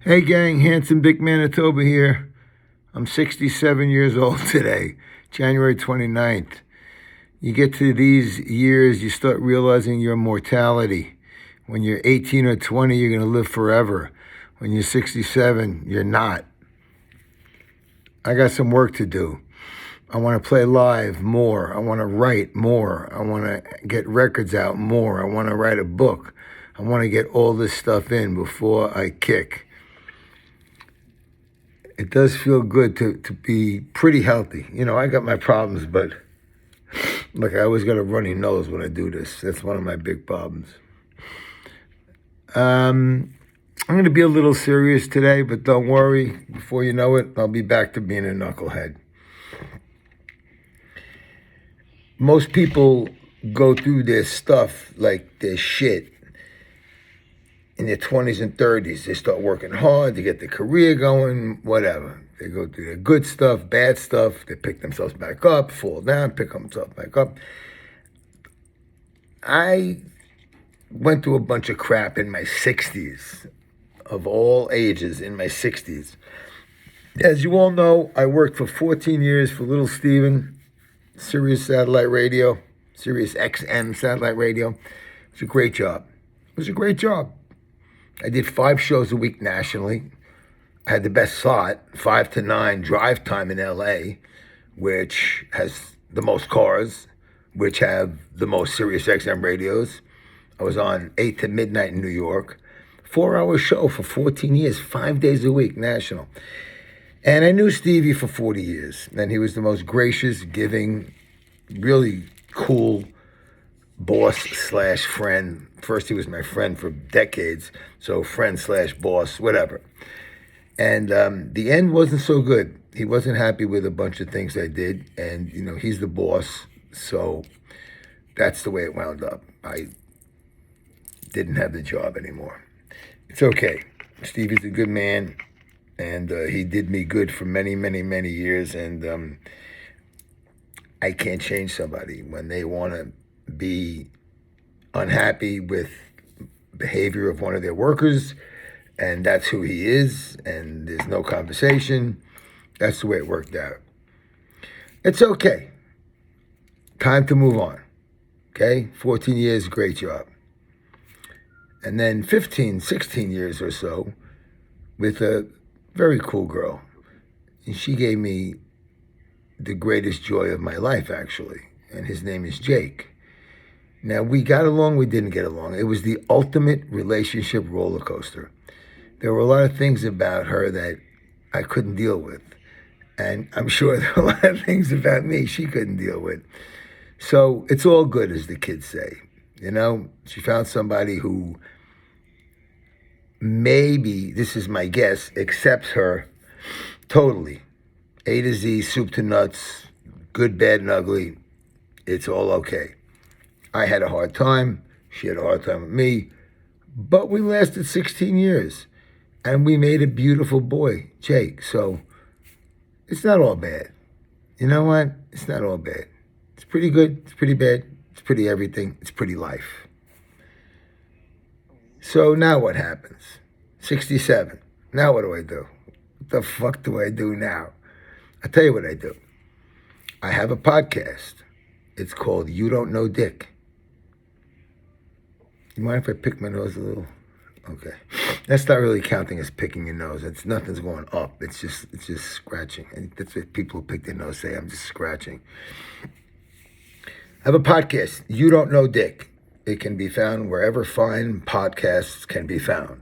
Hey gang, handsome Dick Manitoba here. I'm 67 years old today, January 29th. You get to these years, you start realizing your mortality. When you're 18 or 20, you're going to live forever. When you're 67, you're not. I got some work to do. I want to play live more. I want to write more. I want to get records out more. I want to write a book. I want to get all this stuff in before I kick. It does feel good to be pretty healthy. You know, I got my problems, but like I always got a runny nose when I do this. That's one of my big problems. I'm going to be a little serious today, but don't worry. Before you know it, I'll be back to being a knucklehead. Most people go through their stuff like their shit in their 20s and 30s. They start working hard to get their career going, whatever. They go through their good stuff, bad stuff. They pick themselves back up, fall down, pick themselves back up. I went through a bunch of crap in my 60s, of all ages in my 60s. As you all know, I worked for 14 years for Little Steven, Sirius Satellite Radio, Sirius XM Satellite Radio. It was a great job. I did 5 shows a week nationally. I had the best slot, 5 to 9 drive time in LA, which has the most cars, which have the most Sirius XM radios. I was on 8 to midnight in New York. 4-hour show for 14 years, 5 days a week, national. And I knew Stevie for 40 years, and he was the most gracious, giving, really cool boss slash friend. First, he was my friend for decades, so friend slash boss, whatever. And the end wasn't so good. He wasn't happy with a bunch of things I did, and you know he's the boss, so that's the way it wound up. I didn't have the job anymore. It's okay. Stevie's a good man, and he did me good for many, many, many years, and I can't change somebody when they want to be unhappy with behavior of one of their workers, and that's who he is, and there's no conversation. That's the way it worked out. It's okay. Time to move on. Okay? 14 years, great job. And then 15, 16 years or so with a very cool girl. And she gave me the greatest joy of my life, actually. And his name is Jake. Now, we got along, we didn't get along. It was the ultimate relationship roller coaster. There were a lot of things about her that I couldn't deal with. And I'm sure there were a lot of things about me she couldn't deal with. So it's all good, as the kids say. You know, she found somebody who maybe, this is my guess, accepts her totally. A to Z, soup to nuts, good, bad, and ugly. It's all okay. I had a hard time. She had a hard time with me. But we lasted 16 years. And we made a beautiful boy, Jake. So it's not all bad. You know what? It's not all bad. It's pretty good. It's pretty bad. It's pretty everything. It's pretty life. So now what happens? 67. Now what do I do? What the fuck do I do now? I'll tell you what I do. I have a podcast. It's called You Don't Know Dick. You mind if I pick my nose a little? Okay. That's not really counting as picking your nose. Nothing's going up. It's just scratching. And that's what people who pick their nose say. I'm just scratching. I have a podcast, You Don't Know Dick. It can be found wherever fine podcasts can be found.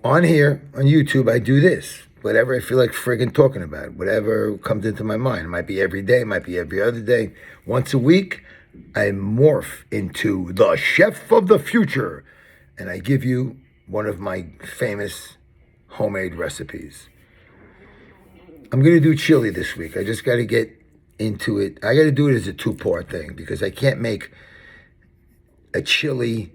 On here, on YouTube, I do this. Whatever I feel like friggin' talking about. Whatever comes into my mind. It might be every day. It might be every other day. Once a week, I morph into the chef of the future. And I give you one of my famous homemade recipes. I'm going to do chili this week. I just got to get into it. I got to do it as a 2-part thing because I can't make a chili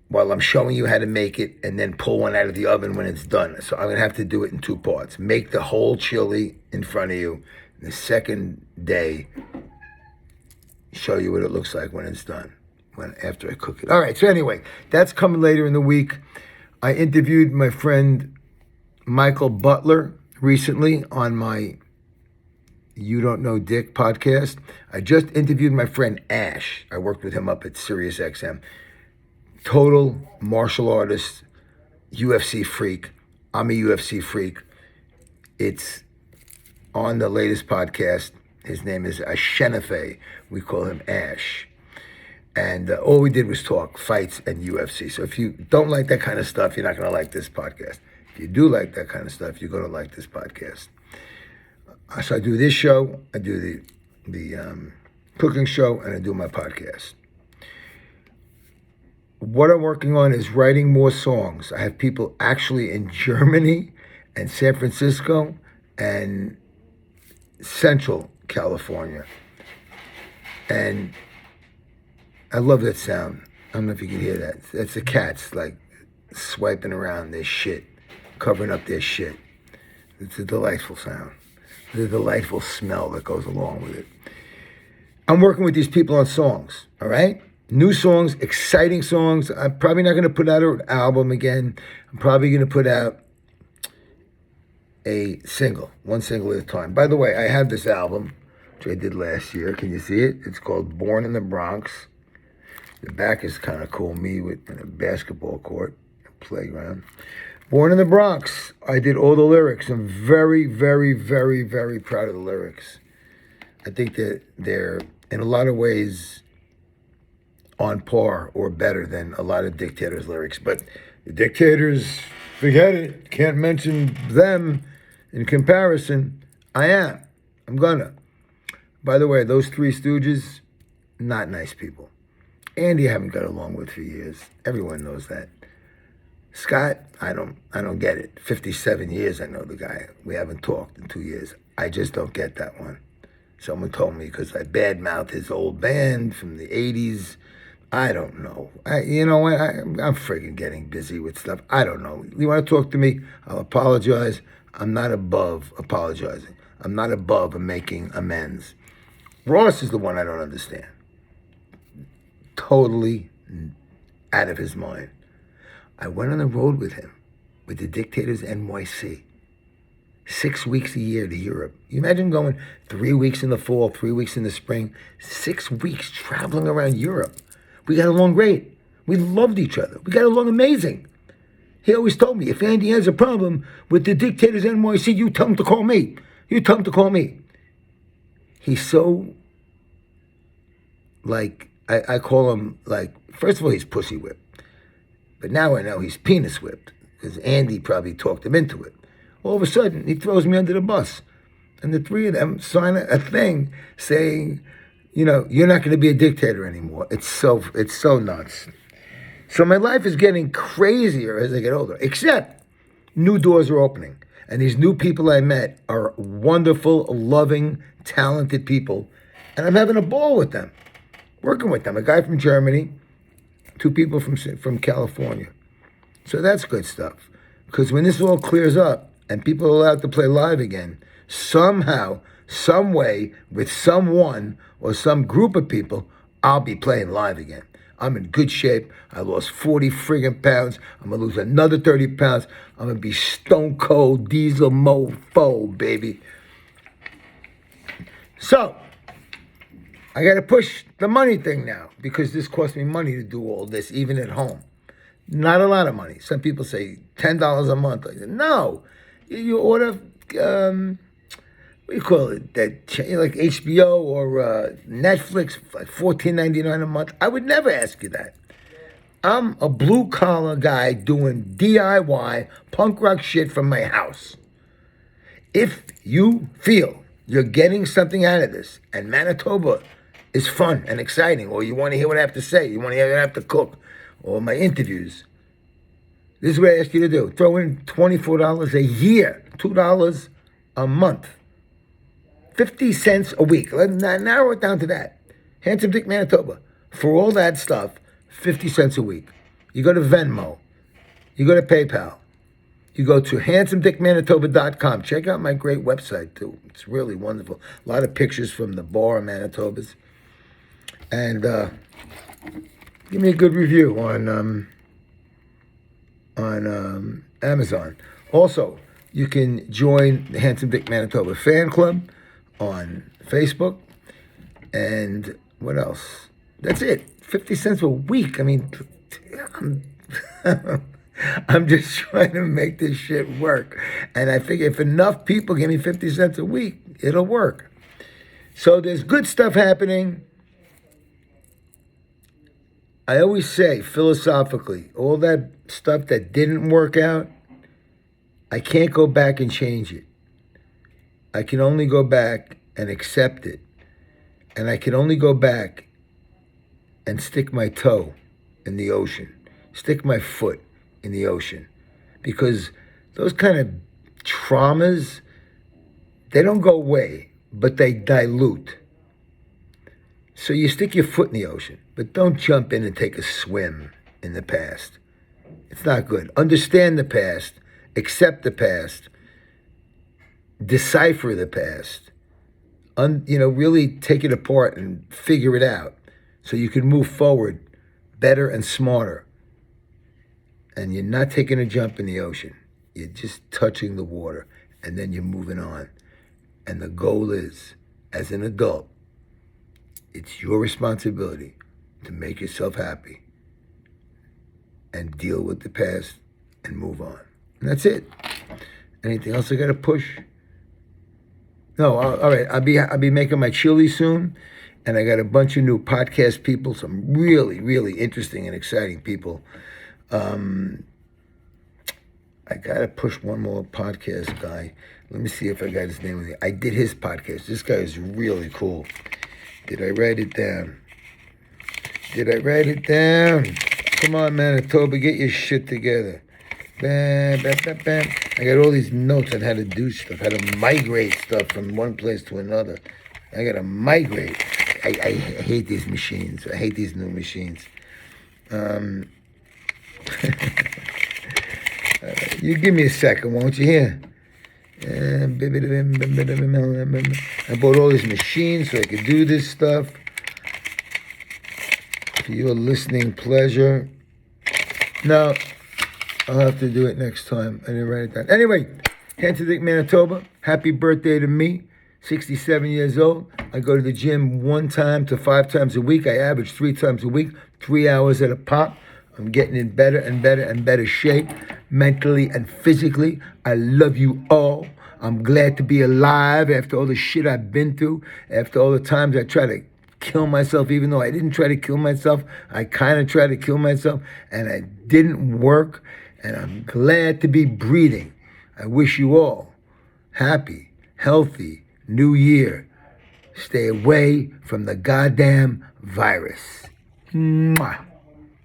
while I'm showing you how to make it and then pull one out of the oven when it's done. So I'm going to have to do it in 2 parts. Make the whole chili in front of you. The second day, show you what it looks like when it's done, after I cook it. All right, so anyway, that's coming later in the week. I interviewed my friend Michael Butler recently on my You Don't Know Dick podcast. I just interviewed my friend Ash. I worked with him up at SiriusXM. Total martial artist, UFC freak. I'm a UFC freak. It's on the latest podcast. His name is Ashenafe. We call him Ash. And all we did was talk fights and UFC. So if you don't like that kind of stuff, you're not going to like this podcast. If you do like that kind of stuff, you're going to like this podcast. So I do this show, I do the cooking show, and I do my podcast. What I'm working on is writing more songs. I have people actually in Germany and San Francisco and Central California. And I love that sound. I don't know if you can hear that. That's the cats like swiping around their shit, covering up their shit. It's a delightful sound. The delightful smell that goes along with it. I'm working with these people on songs, all right? New songs, exciting songs. I'm probably not going to put out an album again. I'm probably going to put out a single, one single at a time. By the way, I have this album, which I did last year. Can you see it? It's called Born in the Bronx. The back is kind of cool. Me in a basketball court, a playground. Born in the Bronx. I did all the lyrics. I'm very, very, very, very proud of the lyrics. I think that they're, in a lot of ways, on par or better than a lot of Dictators lyrics. But the Dictators, forget it. Can't mention them in comparison. I am. I'm gonna. By the way, those Three Stooges, not nice people. Andy I haven't got along with for years. Everyone knows that. Scott, I don't get it. 57 years I know the guy. We haven't talked in 2 years. I just don't get that one. Someone told me because I badmouthed his old band from the 80s. I don't know. You know what? I'm friggin' getting busy with stuff. I don't know. You want to talk to me? I'll apologize. I'm not above apologizing. I'm not above making amends. Ross is the one I don't understand. Totally out of his mind. I went on the road with him, with the Dictators NYC. 6 weeks a year to Europe. You imagine going 3 weeks in the fall, 3 weeks in the spring, 6 weeks traveling around Europe. We got along great. We loved each other. We got along amazing. He always told me, if Andy has a problem with the Dictators NYC, you tell him to call me. You tell him to call me. He's so, like, I call him, like, first of all, he's pussy whipped. But now I know he's penis whipped, because Andy probably talked him into it. All of a sudden, he throws me under the bus. And the three of them sign a thing saying, you know, you're not going to be a dictator anymore. It's so nuts. So my life is getting crazier as I get older, except new doors are opening. And these new people I met are wonderful, loving, talented people. And I'm having a ball with them, working with them. A guy from Germany, 2 people from California. So that's good stuff. Because when this all clears up and people are allowed to play live again, somehow, some way, with someone or some group of people, I'll be playing live again. I'm in good shape. I lost 40 friggin' pounds. I'm going to lose another 30 pounds. I'm going to be stone cold diesel mofo, baby. So, I got to push the money thing now because this costs me money to do all this, even at home. Not a lot of money. Some people say $10 a month. I said, no, you order, what do you call it? That like HBO or Netflix, like $14.99 a month. I would never ask you that. I'm a blue collar guy doing DIY punk rock shit from my house. If you feel you're getting something out of this, and Manitoba is fun and exciting, or you want to hear what I have to say, you want to hear what I have to cook, or my interviews, this is what I ask you to do. Throw in $24 a year, $2 a month, 50 cents a week. Let's narrow it down to that. Handsome Dick Manitoba. For all that stuff, 50 cents a week. You go to Venmo. You go to PayPal. You go to handsomedickmanitoba.com. Check out my great website, too. It's really wonderful. A lot of pictures from the bar in Manitoba's. And give me a good review on on Amazon. Also, you can join the Handsome Dick Manitoba fan club on Facebook. And what else? That's it. 50 cents a week. I mean, I'm, I'm just trying to make this shit work. And I figure if enough people give me 50 cents a week, it'll work. So there's good stuff happening. I always say, philosophically, all that stuff that didn't work out, I can't go back and change it. I can only go back and accept it. And I can only go back and stick my toe in the ocean, stick my foot in the ocean. Because those kind of traumas, they don't go away, but they dilute. So you stick your foot in the ocean, but don't jump in and take a swim in the past. It's not good. Understand the past, accept the past, decipher the past, really take it apart and figure it out so you can move forward better and smarter. And you're not taking a jump in the ocean. You're just touching the water, and then you're moving on. And the goal is, as an adult, it's your responsibility to make yourself happy and deal with the past and move on. And that's it. Anything else I got to push? No, all right. I'll be making my chili soon, and I got a bunch of new podcast people, some really, really interesting and exciting people. I got to push one more podcast guy. Let me see if I got his name with me. I did his podcast. This guy is really cool. Did I write it down? Come on, Manitoba, get your shit together. Bam, bam, bam, bam. I got all these notes on how to do stuff, how to migrate stuff from one place to another. I got to migrate. I hate these machines. I hate these new machines. You give me a second, won't you? Here. I bought all these machines so I could do this stuff. For your listening pleasure. No, I'll have to do it next time. I didn't write it down. Anyway, Handsome Dick Manitoba, happy birthday to me. 67 years old. I go to the gym 1 time to 5 times a week. I average 3 times a week, 3 hours at a pop. I'm getting in better and better and better shape, mentally and physically. I love you all. I'm glad to be alive after all the shit I've been through, after all the times I tried to kill myself, even though I didn't try to kill myself. I kind of tried to kill myself, and it didn't work, and I'm glad to be breathing. I wish you all happy, healthy New Year. Stay away from the goddamn virus. Mwah.